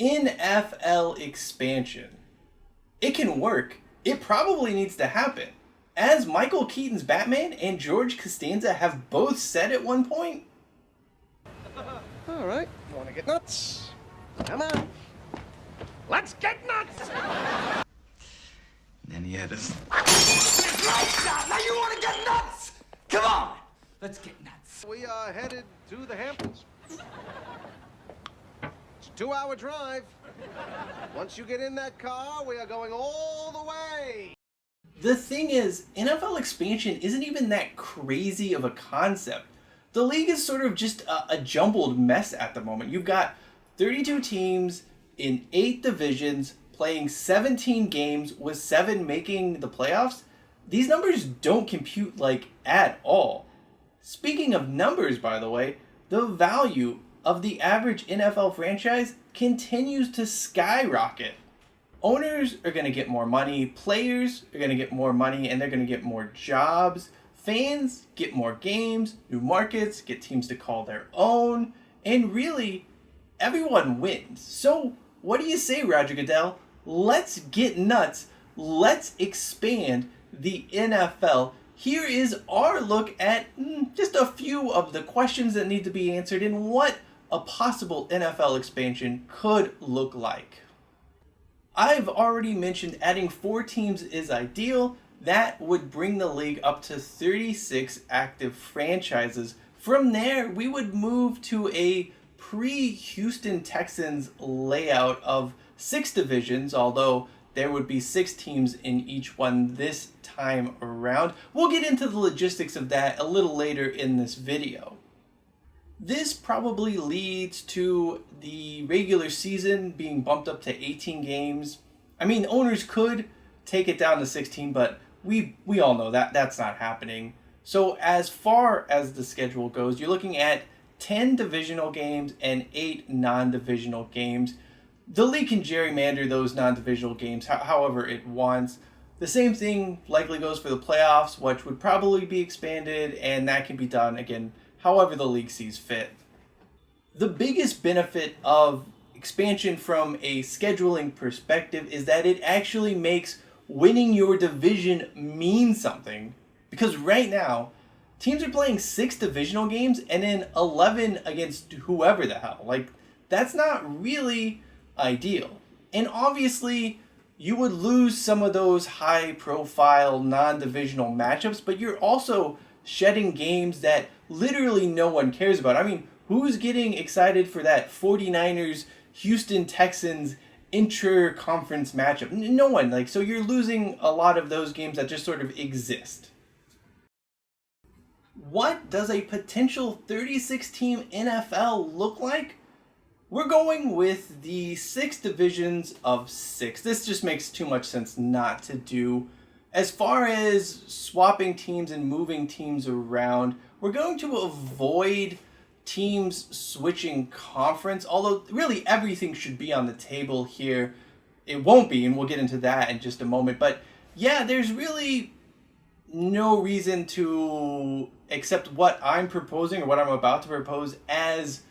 NFL expansion. It can work. It probably needs to happen. As Michael Keaton's Batman and George Costanza have both said at one point. All right, you want to get nuts? Come on. Let's get nuts! And then he had us. Right shot! Now you want to get nuts? Come on! Let's get nuts. We are headed to the Hamptons. It's a 2-hour drive. Once you get in that car, we are going all the way. The thing is, NFL expansion isn't even that crazy of a concept. The league is sort of just a jumbled mess at the moment. You've got 32 teams in 8 divisions playing 17 games with 7 making the playoffs. These numbers don't compute like at all. Speaking of numbers, by the way, the value of the average NFL franchise continues to skyrocket. Owners are going to get more money, players are going to get more money, and they're going to get more jobs. Fans get more games, new markets, get teams to call their own, and really, everyone wins. So, what do you say, Roger Goodell? Let's get nuts. Let's expand the NFL. Here is our look at just a few of the questions that need to be answered and what a possible NFL expansion could look like. I've already mentioned adding 4 teams is ideal. That would bring the league up to 36 active franchises. From there, we would move to a pre-Houston Texans layout of 6 divisions, although there would be 6 teams in each one this time around. We'll get into the logistics of that a little later in this video. This probably leads to the regular season being bumped up to 18 games. I mean, owners could take it down to 16, but we all know that that's not happening. So as far as the schedule goes, you're looking at 10 divisional games and 8 non-divisional games. The league can gerrymander those non-divisional games however it wants. The same thing likely goes for the playoffs, which would probably be expanded, and that can be done, again, however the league sees fit. The biggest benefit of expansion from a scheduling perspective is that it actually makes winning your division mean something. Because right now, teams are playing 6 divisional games and then 11 against whoever the hell. Like, that's not really ideal. And obviously, you would lose some of those high-profile non-divisional matchups, but you're also shedding games that literally no one cares about. I mean, who's getting excited for that 49ers Houston Texans inter-conference matchup? No one. Like, so you're losing a lot of those games that just sort of exist. What does a potential 36-team NFL look like? We're going with the 6 divisions of 6. This just makes too much sense not to do. As far as swapping teams and moving teams around, we're going to avoid teams switching conference, although really everything should be on the table here. It won't be, and we'll get into that in just a moment. But yeah, there's really no reason to accept what I'm proposing or what I'm about to propose as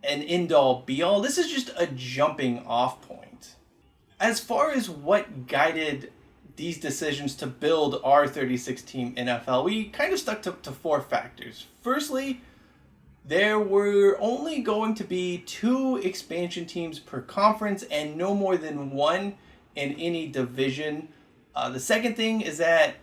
an end-all be-all. This is just a jumping off point. As far as what guided these decisions to build our 36-team NFL, we kind of stuck to 4 factors. Firstly, there were only going to be 2 expansion teams per conference and no more than 1 in any division. The second thing is that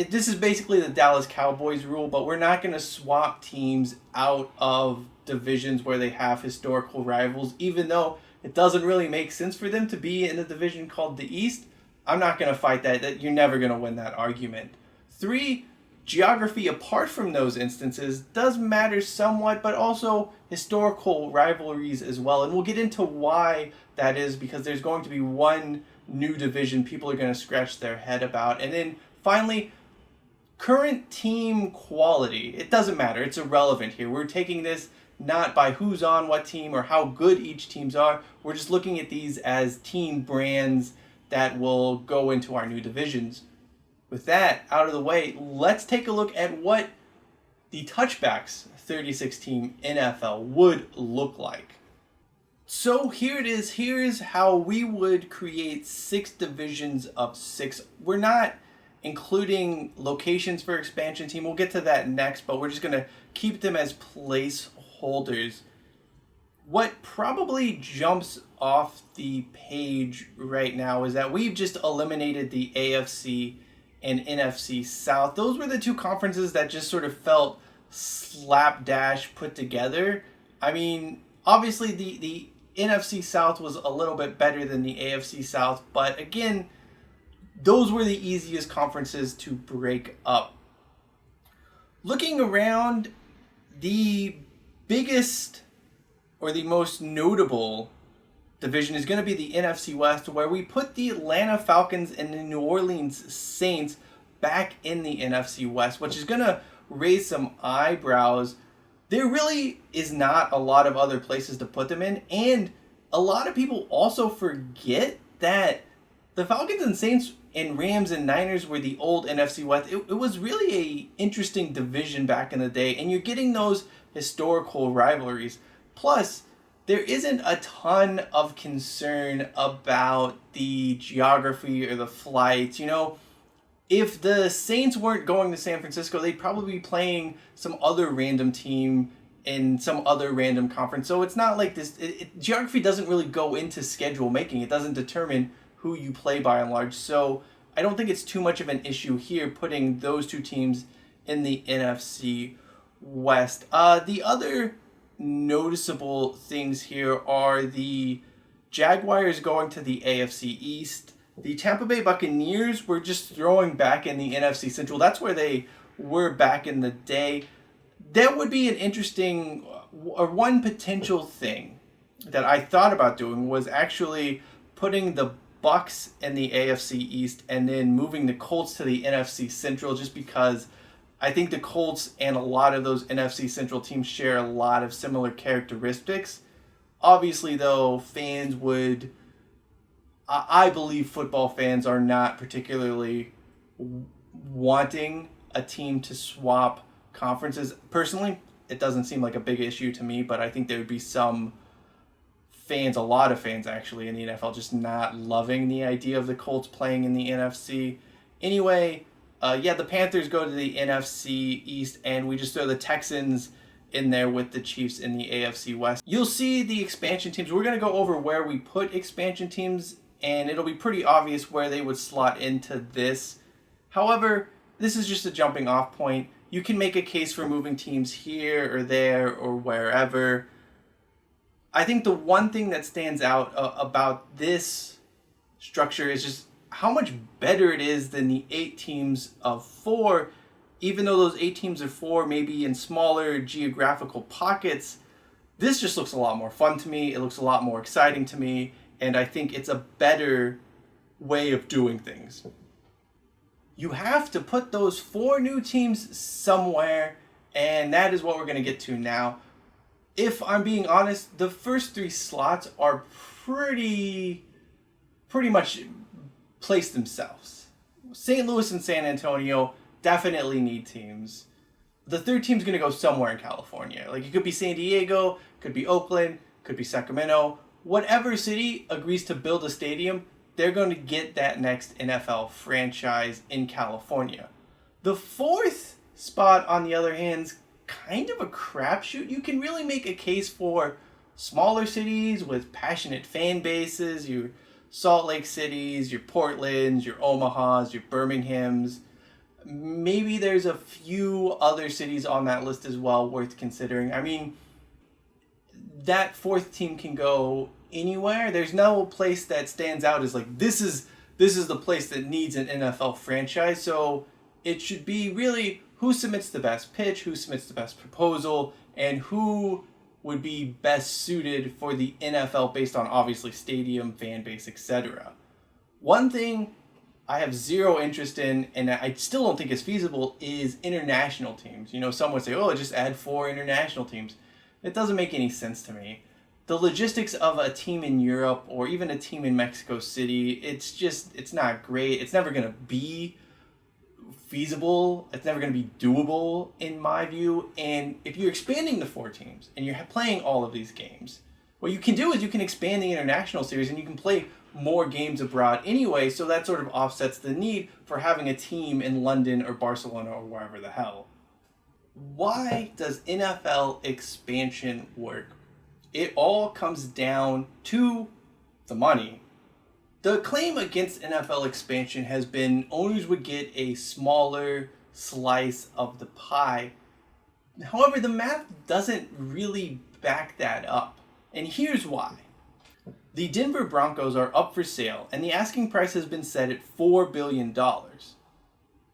this is basically the Dallas Cowboys rule, but we're not going to swap teams out of divisions where they have historical rivals, even though it doesn't really make sense for them to be in a division called the East. I'm not going to fight that. You're never going to win that argument. 3, geography apart from those instances does matter somewhat, but also historical rivalries as well. And we'll get into why that is, because there's going to be one new division people are going to scratch their head about. And then finally, current team quality. It doesn't matter. It's irrelevant here. We're taking this not by who's on what team or how good each teams are. We're just looking at these as team brands that will go into our new divisions. With that out of the way, let's take a look at what the Touchback's 36-team NFL would look like. So here it is. Here's how we would create 6 divisions of 6. We're not including locations for expansion team. We'll get to that next, but we're just going to keep them as placeholders. What probably jumps off the page right now is that we've just eliminated the AFC and NFC South. Those were the 2 conferences that just sort of felt slapdash put together. I mean, obviously the NFC South was a little bit better than the AFC South, but again, those were the easiest conferences to break up. Looking around, the biggest or the most notable division is going to be the NFC West, where we put the Atlanta Falcons and the New Orleans Saints back in the NFC West, which is going to raise some eyebrows. There really is not a lot of other places to put them in, and a lot of people also forget that the Falcons and Saints and Rams and Niners were the old NFC West. It was really a interesting division back in the day, and you're getting those historical rivalries. Plus, there isn't a ton of concern about the geography or the flights. You know, if the Saints weren't going to San Francisco, they'd probably be playing some other random team in some other random conference. So it's not like this. Geography doesn't really go into schedule making. It doesn't determine who you play by and large. So I don't think it's too much of an issue here putting those 2 teams in the NFC West. The other noticeable things here are the Jaguars going to the AFC East. The Tampa Bay Buccaneers were just throwing back in the NFC Central. That's where they were back in the day. That would be an interesting, or one potential thing that I thought about doing was actually putting the Bucs in the AFC East and then moving the Colts to the NFC Central, just because I think the Colts and a lot of those NFC Central teams share a lot of similar characteristics. Obviously, though, fans would... I believe football fans are not particularly wanting a team to swap conferences. Personally, it doesn't seem like a big issue to me, but I think there would be some fans, a lot of fans actually, in the NFL just not loving the idea of the Colts playing in the NFC. Anyway, the Panthers go to the NFC East, and we just throw the Texans in there with the Chiefs in the AFC West. You'll see the expansion teams. We're going to go over where we put expansion teams, and it'll be pretty obvious where they would slot into this. However, this is just a jumping off point. You can make a case for moving teams here or there or wherever. I think the one thing that stands out about this structure is just how much better it is than the 8 teams of 4. Even though those 8 teams of 4 may be in smaller geographical pockets, this just looks a lot more fun to me. It looks a lot more exciting to me. And I think it's a better way of doing things. You have to put those 4 new teams somewhere, and that is what we're going to get to now. If I'm being honest, the first 3 slots are pretty much placed themselves. St. Louis and San Antonio definitely need teams. The third team's going to go somewhere in California. Like, it could be San Diego, could be Oakland, could be Sacramento. Whatever city agrees to build a stadium, they're going to get that next NFL franchise in California. The 4th spot, on the other hand, is kind of a crapshoot. You can really make a case for smaller cities with passionate fan bases, your Salt Lake Cities, your Portlands, your Omahas, your Birminghams. Maybe there's a few other cities on that list as well worth considering. I mean, that 4th team can go anywhere. There's no place that stands out as like, this is the place that needs an NFL franchise. So it should be really who submits the best pitch, who submits the best proposal, and who would be best suited for the NFL based on obviously stadium, fan base, etc. One thing I have zero interest in, and I still don't think is feasible, is international teams. You know, some would say, oh, just add 4 international teams. It doesn't make any sense to me. The logistics of a team in Europe or even a team in Mexico City, it's not great. It's never going to be feasible. It's never going to be doable in my view. And if you're expanding the 4 teams and you're playing all of these games, What you can do is you can expand the international series and you can play more games abroad anyway, so that sort of offsets the need for having a team in London or Barcelona or wherever the hell. Why does NFL expansion work? It all comes down to the money. The claim against NFL expansion has been owners would get a smaller slice of the pie. However, the math doesn't really back that up. And here's why. The Denver Broncos are up for sale, and the asking price has been set at $4 billion.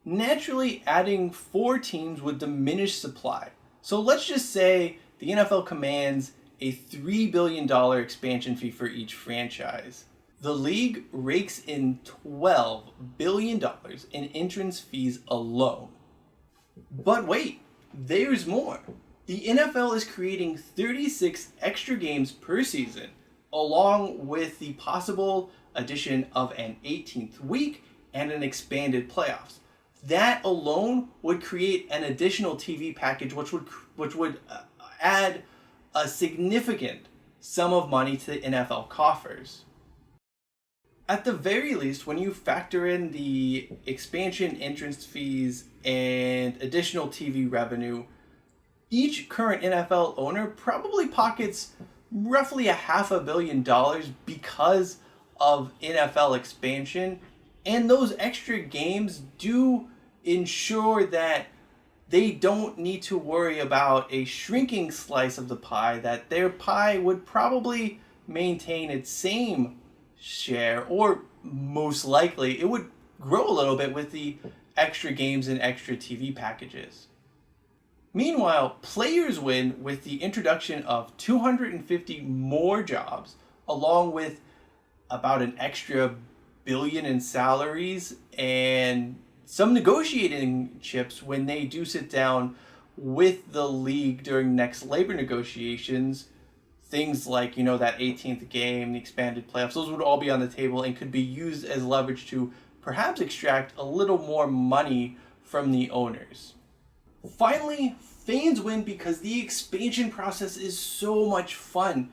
Naturally, adding 4 teams would diminish supply. So let's just say the NFL commands a $3 billion expansion fee for each franchise. The league rakes in $12 billion in entrance fees alone. But wait, there's more. The NFL is creating 36 extra games per season, along with the possible addition of an 18th week and an expanded playoffs. That alone would create an additional TV package which would add a significant sum of money to the NFL coffers. At the very least, when you factor in the expansion entrance fees and additional TV revenue, each current NFL owner probably pockets roughly $500 million because of NFL expansion, and those extra games do ensure that they don't need to worry about a shrinking slice of the pie, that their pie would probably maintain its same share, or most likely it would grow a little bit with the extra games and extra TV packages. Meanwhile, players win with the introduction of 250 more jobs, along with about an extra billion in salaries and some negotiating chips when they do sit down with the league during next labor negotiations. Things like, that 18th game, the expanded playoffs, those would all be on the table and could be used as leverage to perhaps extract a little more money from the owners. Finally, fans win because the expansion process is so much fun.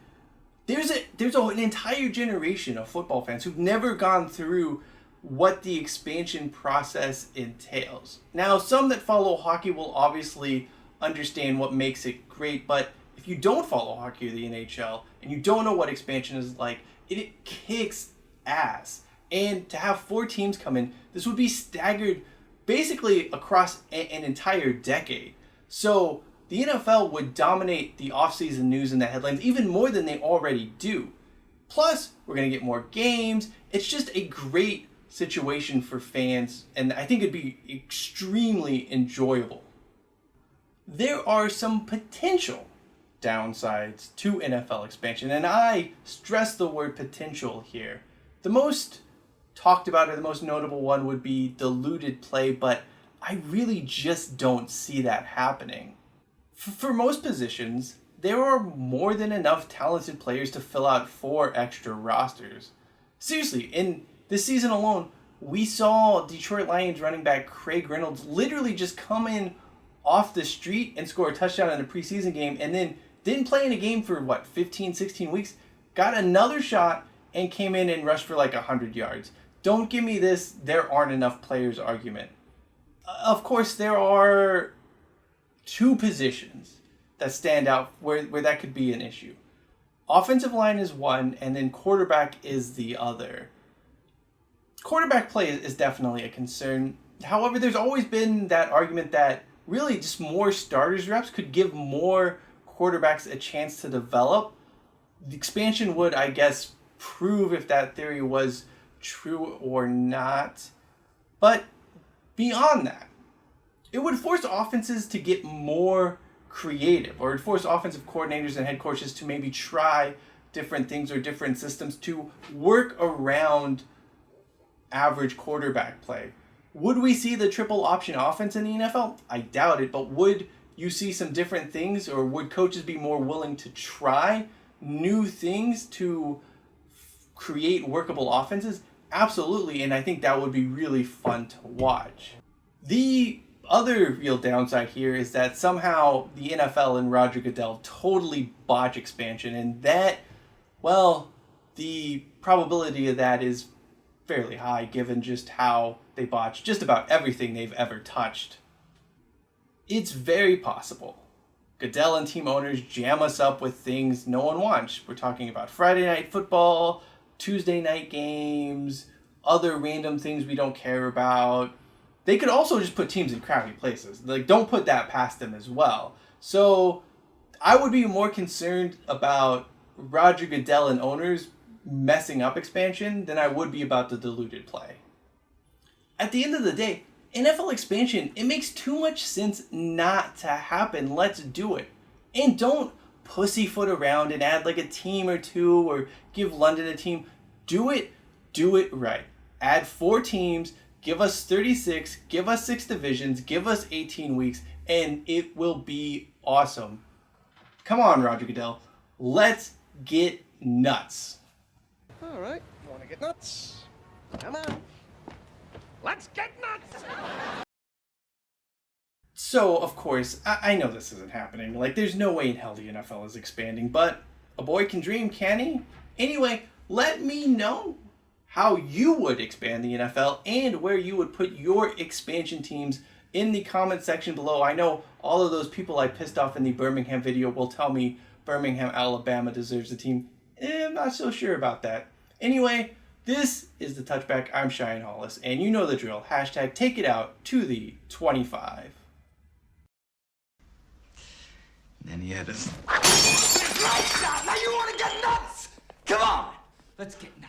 There's an entire generation of football fans who've never gone through what the expansion process entails. Now, some that follow hockey will obviously understand what makes it great, but if you don't follow hockey or the NHL and you don't know what expansion is like, it kicks ass. And to have 4 teams come in, this would be staggered basically across an entire decade. So the NFL would dominate the offseason news and the headlines even more than they already do. Plus, we're going to get more games. It's just a great situation for fans, and I think it'd be extremely enjoyable. There are some potential downsides to NFL expansion, and I stress the word potential here. The most talked about or the most notable one would be diluted play, but I really just don't see that happening. For most positions, there are more than enough talented players to fill out 4 extra rosters. Seriously, in this season alone, we saw Detroit Lions running back Craig Reynolds literally just come in off the street and score a touchdown in a preseason game, and then didn't play in a game for 15, 16 weeks, got another shot and came in and rushed for 100 yards. Don't give me this there aren't enough players argument. Of course, there are 2 positions that stand out where that could be an issue. Offensive line is one, and then quarterback is the other. Quarterback play is definitely a concern. However, there's always been that argument that really just more starters reps could give more quarterbacks a chance to develop. The expansion would, I guess, prove if that theory was true or not. But beyond that, it would force offenses to get more creative, or it would force offensive coordinators and head coaches to maybe try different things or different systems to work around average quarterback play. Would we see the triple option offense in the NFL? I doubt it, but would you see some different things, or would coaches be more willing to try new things to create workable offenses? Absolutely, and I think that would be really fun to watch. The other real downside here is that somehow the NFL and Roger Goodell totally botch expansion, and that Well, the probability of that is fairly high given just how they botch just about everything they've ever touched. It's very possible Goodell and team owners jam us up with things no one wants. We're talking about Friday night football, Tuesday night games, other random things we don't care about. They could also just put teams in crappy places. Like, don't put that past them as well. So I would be more concerned about Roger Goodell and owners messing up expansion than I would be about the diluted play. At the end of the day, NFL expansion, it makes too much sense not to happen. Let's do it. And don't pussyfoot around and add like a team or two or give London a team. Do it right. Add 4 teams, give us 36, give us 6 divisions, give us 18 weeks, and it will be awesome. Come on, Roger Goodell. Let's get nuts. All right, you want to get nuts? Come on. Let's get nuts! So, of course, I know this isn't happening. Like, there's no way in hell the NFL is expanding, but a boy can dream, can he? Anyway, let me know how you would expand the NFL and where you would put your expansion teams in the comment section below. I know all of those people I pissed off in the Birmingham video will tell me Birmingham, Alabama deserves a team. I'm not so sure about that. Anyway, this is the Touchback. I'm Cheyenne Hollis, and you know the drill. Hashtag take it out to the 25. And then he had us. Right shot. Now you want to get nuts? Come on. Let's get nuts.